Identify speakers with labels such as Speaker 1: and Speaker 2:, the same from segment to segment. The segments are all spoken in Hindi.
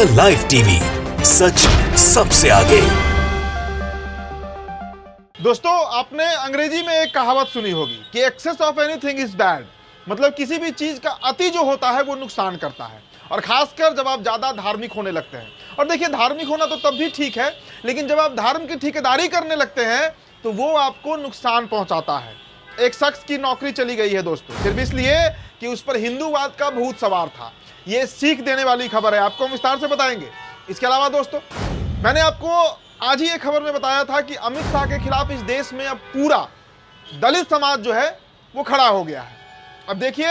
Speaker 1: द लाइव टीवी, सच सबसे आगे।
Speaker 2: दोस्तों, आपने अंग्रेजी में एक कहावत सुनी होगी कि excess of anything is bad. मतलब किसी भी चीज का अति जो होता है वो नुकसान करता है, और खासकर जब आप ज्यादा धार्मिक होने लगते हैं। और देखिए, धार्मिक होना तो तब भी ठीक है, लेकिन जब आप धर्म की ठेकेदारी करने लगते हैं तो वो आपको नुकसान पहुंचाता है। एक शख्स की नौकरी चली गई है दोस्तों, सिर्फ इसलिए कि उस पर हिंदूवाद का भूत सवार था। ये सीख देने वाली खबर है, आपको हम विस्तार से बताएंगे। इसके अलावा दोस्तों, मैंने आपको आज ही एक खबर में बताया था कि अमित शाह के खिलाफ इस देश में अब पूरा दलित समाज जो है वो खड़ा हो गया है। अब देखिए,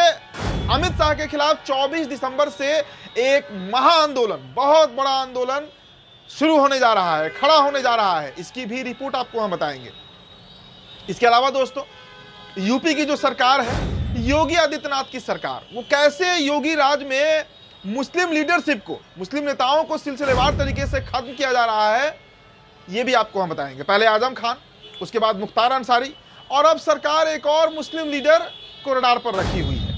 Speaker 2: अमित शाह के खिलाफ 24 दिसंबर से एक महाआंदोलन, बहुत बड़ा आंदोलन शुरू होने जा रहा है, खड़ा होने जा रहा है। इसकी भी रिपोर्ट आपको हम बताएंगे। इसके अलावा दोस्तों, यूपी की जो सरकार है, योगी आदित्यनाथ की सरकार, वो कैसे योगी राज में मुस्लिम लीडरशिप को, मुस्लिम नेताओं को सिलसिलेवार तरीके से खत्म किया जा रहा है, ये भी आपको हम बताएंगे। पहले आजम खान, उसके बाद मुख्तार अंसारी, और अब सरकार एक और मुस्लिम लीडर को रडार पर रखी हुई है,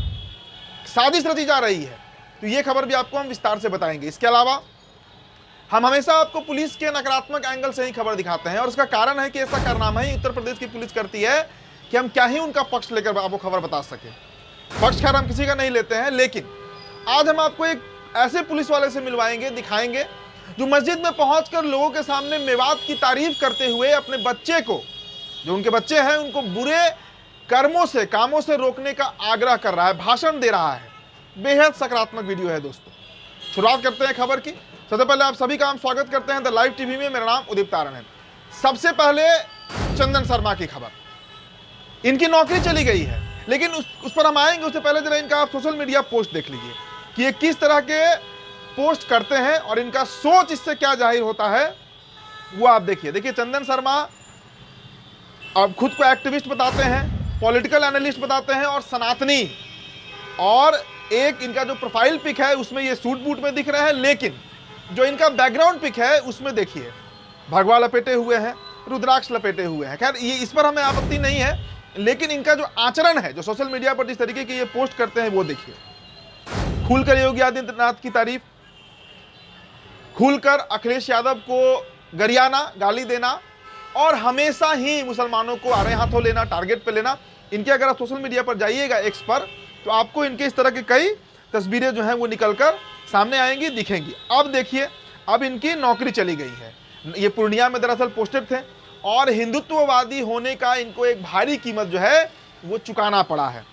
Speaker 2: साजिश रची जा रही है। तो ये खबर भी आपको हम विस्तार से बताएंगे। इसके अलावा हम हमेशा आपको पुलिस के नकारात्मक एंगल से ही खबर दिखाते हैं, और उसका कारण है कि ऐसा कारनामा ही उत्तर प्रदेश की पुलिस करती है कि हम क्या ही उनका पक्ष लेकर आपको खबर बता सके। पक्ष खैर हम किसी का नहीं लेते हैं, लेकिन आज हम आपको एक ऐसे पुलिस वाले से मिलवाएंगे, दिखाएंगे, जो मस्जिद में पहुंचकर लोगों के सामने मेवात की तारीफ करते हुए अपने बच्चे को, जो उनके बच्चे हैं, उनको बुरे कर्मों से, कामों से रोकने का आग्रह कर रहा है, भाषण दे रहा है। बेहद सकारात्मक वीडियो है दोस्तों। शुरुआत करते हैं खबर की। सबसे पहले आप सभी का हम स्वागत करते हैं द लाइव टीवी में। मेरा नाम उदित तारण है। सबसे पहले चंदन शर्मा की खबर। इनकी नौकरी चली गई है, लेकिन उस पर हम आएंगे। उससे पहले जरा इनका आप सोशल मीडिया पोस्ट देख लीजिए कि ये किस तरह के पोस्ट करते हैं और इनका सोच इससे क्या जाहिर होता है, वो आप देखिए। देखिए, चंदन शर्मा अब खुद को एक्टिविस्ट बताते हैं, पॉलिटिकल एनालिस्ट बताते हैं और सनातनी। और एक इनका जो प्रोफाइल पिक है उसमें ये सूट बूट में दिख रहे हैं, लेकिन जो इनका बैकग्राउंड पिक है उसमें देखिए भगवा लपेटे हुए हैं, रुद्राक्ष लपेटे हुए हैं। खैर, ये इस पर हमें आपत्ति नहीं है, लेकिन इनका जो आचरण है, जो सोशल मीडिया पर जिस तरीके की ये पोस्ट करते हैं, वो देखिए। खुलकर योगी आदित्यनाथ की तारीफ, खुलकर अखिलेश यादव को गरियाना, गाली देना, और हमेशा ही मुसलमानों को आड़े हाथों लेना, टारगेट पे लेना। इनके अगर आप सोशल मीडिया पर जाइएगा, एक्स पर, तो आपको इनके इस तरह की कई तस्वीरें जो हैं वो निकलकर सामने आएंगी, दिखेंगी। अब देखिए, अब इनकी नौकरी चली गई है। ये पूर्णिया में दरअसल पोस्टेड थे, और हिंदुत्ववादी होने का इनको एक भारी कीमत जो है वो चुकाना पड़ा है।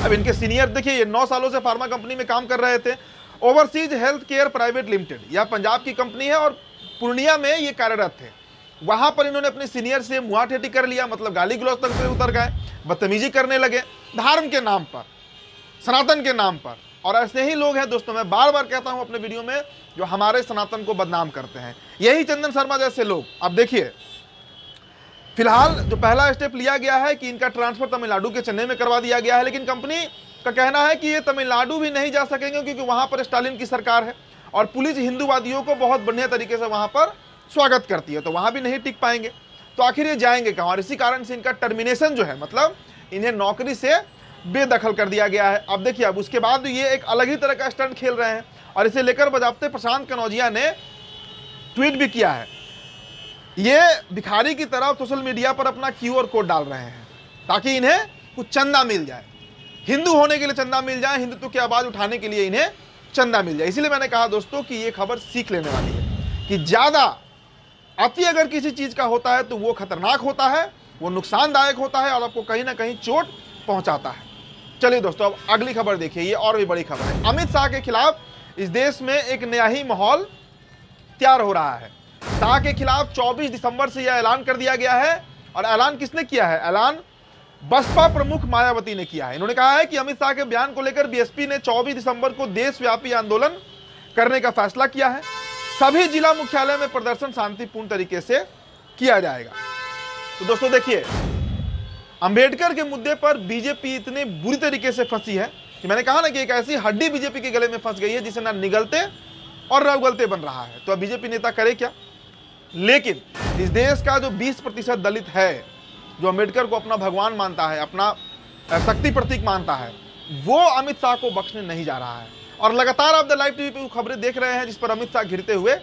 Speaker 2: अब इनके सीनियर देखिए, ये 9 सालों से फार्मा कंपनी में काम कर रहे थे। Overseas health care private limited, यह पंजाब की कंपनी है, और पूर्णिया में ये कार्यरत थे। वहां पर इन्होंने अपने सीनियर से मुंहाठेटी कर लिया, मतलब गाली गलौज तक से उतर गए, बदतमीजी करने लगे, धर्म के नाम पर, सनातन के नाम पर। और ऐसे ही लोग हैं दोस्तों, मैं बार बार कहता हूं अपने वीडियो में, जो हमारे सनातन को बदनाम करते हैं, यही चंदन शर्मा जैसे लोग। अब देखिए, फिलहाल जो पहला स्टेप लिया गया है कि इनका ट्रांसफर तमिलनाडु के चेन्नई में करवा दिया गया है, लेकिन कंपनी का कहना है कि ये तमिलनाडु भी नहीं जा सकेंगे, क्योंकि वहां पर स्टालिन की सरकार है और पुलिस हिंदूवादियों को बहुत बढ़िया तरीके से वहां पर स्वागत करती है, तो वहां भी नहीं टिक पाएंगे। तो आखिर ये जाएंगे कहां? और इसी कारण से इनका टर्मिनेशन जो है, मतलब इन्हें नौकरी से बेदखल कर दिया गया है। अब देखिए, अब उसके बाद ये एक अलग ही तरह का स्टंट खेल रहे हैं, और इसे लेकर बजाबते प्रशांत कनौजिया ने ट्वीट भी किया है। ये भिखारी की तरह सोशल मीडिया पर अपना QR कोड डाल रहे हैं, ताकि इन्हें कुछ चंदा मिल जाए, हिंदू होने के लिए चंदा मिल जाए, हिंदुत्व की आवाज उठाने के लिए इन्हें चंदा मिल जाए। इसीलिए मैंने कहा दोस्तों कि ये खबर सीख लेने वाली है कि ज्यादा अति अगर किसी चीज का होता है तो वो खतरनाक होता है, वो नुकसानदायक होता है, और आपको कहीं ना कहीं चोट पहुंचाता है। चलिए दोस्तों, अब अगली खबर देखिए। ये और भी बड़ी खबर है। अमित शाह के खिलाफ इस देश में एक नया ही माहौल तैयार हो रहा है। शाह के खिलाफ 24 दिसंबर से यह ऐलान कर दिया गया है, और ऐलान किसने किया है? ऐलान बसपा प्रमुख मायावती ने किया है। इन्होंने कहा है कि अमित शाह के बयान को लेकर बीएसपी ने 24 दिसंबर को देशव्यापी आंदोलन करने का फैसला किया है। सभी जिला मुख्यालय में प्रदर्शन शांतिपूर्ण तरीके से किया जाएगा। तो दोस्तों देखिए, अंबेडकर के मुद्दे पर बीजेपी इतनी बुरी तरीके से फंसी है कि मैंने कहा ना कि एक ऐसी हड्डी बीजेपी के गले में फंस गई है जिसे ना निगलते और ना उगलते बन रहा है। तो अब बीजेपी नेता करे क्या? लेकिन इस देश का जो 20% दलित है, जो अंबेडकर को अपना भगवान मानता है, अपना शक्ति प्रतीक मानता है, वो अमित शाह को बख्शने नहीं जा रहा है। और लगातार आप द लाइव टीवी पे खबरें देख रहे हैं जिस पर अमित शाह घिरते हुए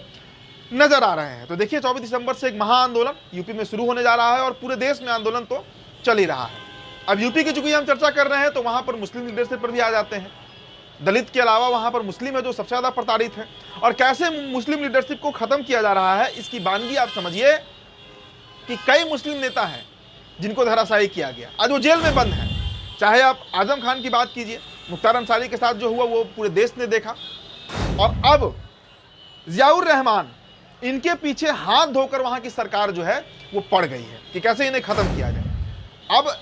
Speaker 2: नजर आ रहे हैं। तो देखिए 24 दिसंबर से एक महा आंदोलन यूपी में शुरू होने जा रहा है और पूरे देश में आंदोलन तो चल ही रहा है। अब यूपी की चूंकि हम चर्चा कर रहे हैं तो वहां पर मुस्लिम लीडरशिप पर भी आ जाते हैं। दलित के अलावा वहां पर मुस्लिम है जो सबसे ज्यादा प्रताड़ित है। और कैसे मुस्लिम लीडरशिप को खत्म किया जा रहा है इसकी बानगी आप समझिए कि कई मुस्लिम नेता हैं जिनको धराशायी किया गया, आज वो जेल में बंद है। चाहे आप आजम खान की बात कीजिए, मुख्तार अंसारी के साथ जो हुआ वो पूरे देश ने देखा, और अब जियाउर रहमान, इनके पीछे हाथ धोकर वहां की सरकार जो है वो पड़ गई है कि कैसे इन्हें खत्म किया जाए। अब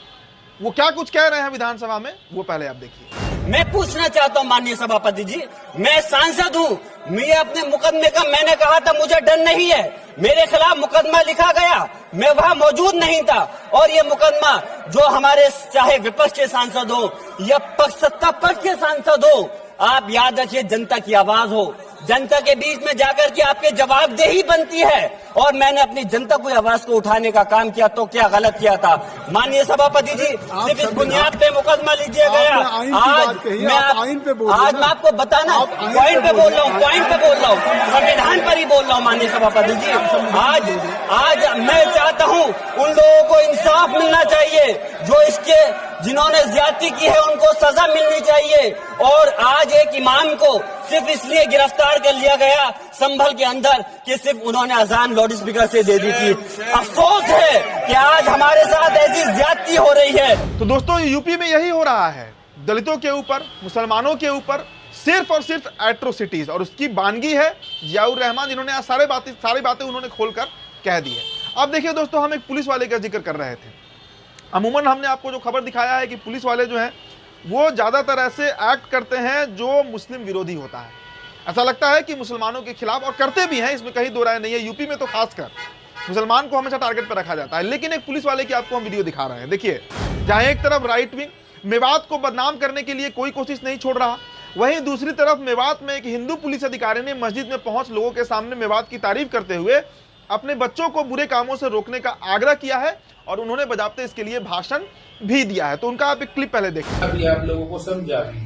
Speaker 2: वो क्या कुछ कह रहे हैं विधानसभा में, वो पहले आप देखिए।
Speaker 3: मैं पूछना चाहता हूं माननीय सभापति जी, मैं सांसद हूं, मैं अपने मुकदमे का मैंने कहा था मुझे डर नहीं है, मेरे खिलाफ मुकदमा लिखा गया, मैं वहां मौजूद नहीं था। और ये मुकदमा जो हमारे चाहे विपक्ष के सांसद हो या सत्ता पक्ष के सांसद हो, आप याद रखिए जनता की आवाज हो, जनता के बीच में जाकर के आपके जवाबदेही बनती है। और मैंने अपनी जनता की आवाज को उठाने का काम किया, तो क्या गलत किया था माननीय सभापति जी? सिर्फ इस बुनियाद पे मुकदमा लीजिए गया। आज मैं आपको बताना पॉइंट पे बोल रहा हूँ, पॉइंट पे बोल रहा हूँ, संविधान पर ही बोल रहा हूँ माननीय सभापति जी। आज मैं चाहता हूँ उन लोगों को इंसाफ मिलना चाहिए जो इसके जिन्होंने ज्यादती की है, उनको सजा मिलनी चाहिए। और आज एक इमाम को सिर्फ इसलिए गिरफ्तार कर लिया गया संभल के अंदर कि सिर्फ उन्होंने अजान लाउड स्पीकर से दे दी थी। अफसोस है कि आज हमारे साथ ऐसी ज्यादती हो रही है।
Speaker 2: तो दोस्तों यूपी में यही हो रहा है, दलितों के ऊपर, मुसलमानों के ऊपर सिर्फ और सिर्फ एट्रोसिटीज, और उसकी बानगी है जियाउर रहमान, जिन्होंने आज सारी बातें उन्होंने खोलकर कह दी है। अब देखिए दोस्तों, हम एक पुलिस वाले का जिक्र कर रहे थे। अमूमन हमने आपको जो खबर दिखाया है कि पुलिस वाले जो हैं वो ज़्यादातर ऐसे एक्ट करते हैं जो मुस्लिम विरोधी होता है। ऐसा लगता है कि मुसलमानों के खिलाफ, और करते भी हैं, इसमें कहीं दो राय नहीं है। यूपी में तो खासकर मुसलमान को हमेशा टारगेट पर रखा जाता है। लेकिन एक पुलिस वाले की आपको हम वीडियो दिखा रहे हैं। देखिए, जहाँ एक तरफ राइट विंग मेवात को बदनाम करने के लिए कोई कोशिश नहीं छोड़ रहा, वहीं दूसरी तरफ मेवात में एक हिंदू पुलिस अधिकारी ने मस्जिद में पहुंच लोगों के सामने मेवात की तारीफ करते हुए अपने बच्चों को बुरे कामों से रोकने का आग्रह किया है, और उन्होंने बजाबते इसके लिए भाषण भी दिया है। तो उनका आप एक क्लिप पहले देखें।
Speaker 4: अभी आप लोगों को समझा भी,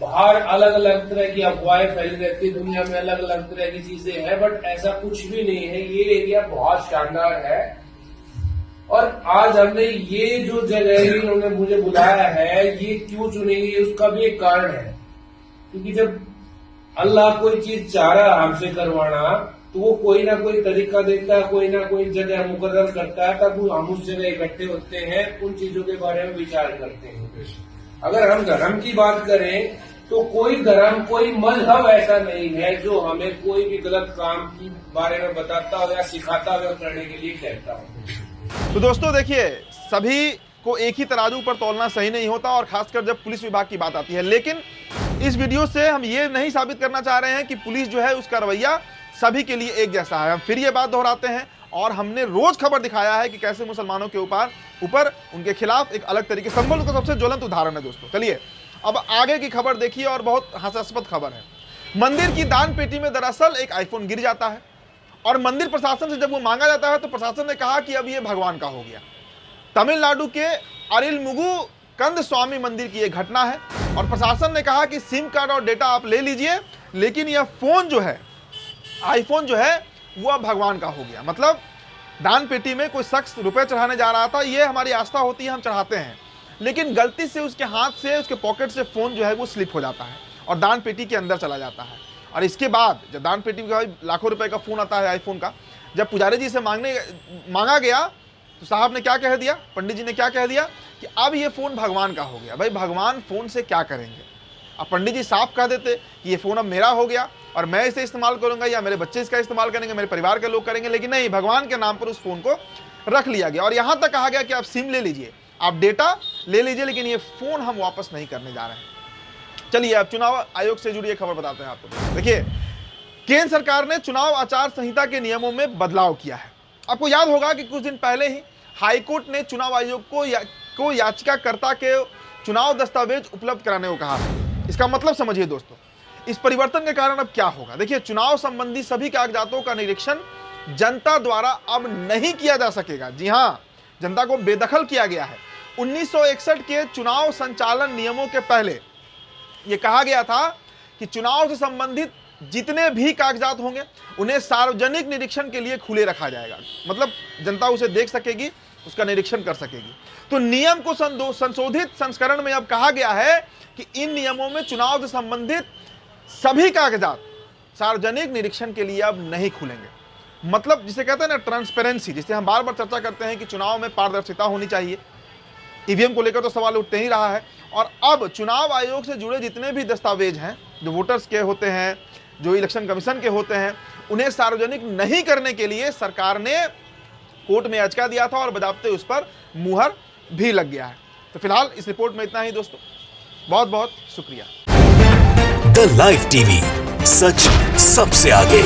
Speaker 4: बाहर अलग अलग तरह की अफवाहें फैल रहती है, दुनिया में अलग अलग तरह की चीजें हैं, बट ऐसा कुछ भी नहीं है। ये एरिया बहुत शानदार है। और आज हमने ये जो जगह इन्होंने मुझे बुलाया है, ये क्यों चुनी, उसका भी एक कारण है। क्योंकि जब अल्लाह कोई चीज चाह रहा है हमसे करवाना, तो वो कोई ना कोई तरीका देता है, कोई ना कोई जगह मुकर्रर करता है, तब हम उस जगह इकट्ठे होते हैं, उन चीजों के बारे में विचार करते हैं। अगर हम धर्म की बात करें तो कोई धर्म, कोई मजहब ऐसा नहीं है जो हमें कोई भी गलत काम के बारे में बताता हो या सिखाता हो या करने के लिए कहता हो।
Speaker 2: तो दोस्तों देखिए, सभी को एक ही तराजू पर तौलना सही नहीं होता, और खासकर जब पुलिस विभाग की बात आती है। लेकिन इस वीडियो से हम ये नहीं साबित करना चाह रहे हैं कि पुलिस जो है उसका रवैया सभी के लिए एक जैसा है। हम फिर ये बात दोहराते हैं, और हमने रोज खबर दिखाया है कि कैसे मुसलमानों के ऊपर उनके खिलाफ एक अलग तरीके, संभल का सबसे ज्वलंत उदाहरण है दोस्तों। चलिए अब आगे की खबर देखिए, और बहुत हास्यास्पद खबर है। मंदिर की दान पेटी में दरअसल एक आईफोन गिर जाता है, और मंदिर प्रशासन से जब वो मांगा जाता है तो प्रशासन ने कहा कि अब ये भगवान का हो गया। तमिलनाडु के अरिलमुगु कंद स्वामी मंदिर की यह घटना है, और प्रशासन ने कहा कि सिम कार्ड और डेटा आप ले लीजिए, लेकिन यह फोन जो है, आईफोन जो है, वो अब भगवान का हो गया। मतलब दान पेटी में कोई शख्स रुपए चढ़ाने जा रहा था, ये हमारी आस्था होती है, हम चढ़ाते हैं, लेकिन गलती से उसके हाथ से, उसके पॉकेट से फोन जो है वो स्लिप हो जाता है और दान पेटी के अंदर चला जाता है। और इसके बाद जब दान पेटी का लाखों रुपए का फोन आता है आईफोन का, जब पुजारी जी से मांगा गया तो साहब ने क्या कह दिया, पंडित जी ने क्या कह दिया कि अब ये फोन भगवान का हो गया। भाई भगवान फोन से क्या करेंगे? अब पंडित जी साफ कह देते कि ये फोन अब मेरा हो गया और मैं इसे इस्तेमाल करूंगा, या मेरे बच्चे इसका इस्तेमाल करेंगे, मेरे परिवार के लोग करेंगे, लेकिन नहीं, भगवान के नाम पर उस फोन को रख लिया गया। और यहां तक कहा गया कि आप सिम ले लीजिए, आप डेटा ले लीजिए, लेकिन ये फोन हम वापस नहीं करने जा रहे हैं। चलिए अब चुनाव आयोग से जुड़ी एक खबर बताते हैं आपको। देखिए, केंद्र सरकार ने चुनाव आचार संहिता के नियमों में बदलाव किया है। आपको याद होगा कि कुछ दिन पहले ही हाईकोर्ट ने चुनाव आयोग को याचिकाकर्ता के चुनाव दस्तावेज उपलब्ध कराने को कहा। इसका मतलब समझिए दोस्तों, इस परिवर्तन के कारण अब क्या होगा। देखिए, चुनाव संबंधी सभी कागजातों का निरीक्षण जनता द्वारा अब नहीं किया जा सकेगा। जी हां, जनता को बेदखल किया गया है। 1961 के चुनाव संचालन नियमों के पहले यह कहा गया था कि चुनाव से संबंधित जितने भी कागजात होंगे उन्हें सार्वजनिक निरीक्षण के लिए खुले रखा जाएगा, मतलब जनता उसे देख सकेगी, उसका निरीक्षण कर सकेगी। तो नियम को संशोधित संस्करण में अब कहा गया है कि इन नियमों में चुनाव से संबंधित सभी कागजात सार्वजनिक निरीक्षण के लिए अब नहीं खुलेंगे। मतलब जिसे कहते हैं ना ट्रांसपेरेंसी, जिसे हम बार बार चर्चा करते हैं कि चुनाव में पारदर्शिता होनी चाहिए। ईवीएम को लेकर तो सवाल उठते ही रहा है, और अब चुनाव आयोग से जुड़े जितने भी दस्तावेज हैं जो वोटर्स के होते हैं, जो इलेक्शन कमीशन के होते हैं, उन्हें सार्वजनिक नहीं करने के लिए सरकार ने कोर्ट में याचिका दिया था और बजाबते उस पर मुहर भी लग गया है। तो फिलहाल इस रिपोर्ट में इतना ही दोस्तों, बहुत बहुत शुक्रिया।
Speaker 1: द लाइव टीवी, सच सबसे आगे।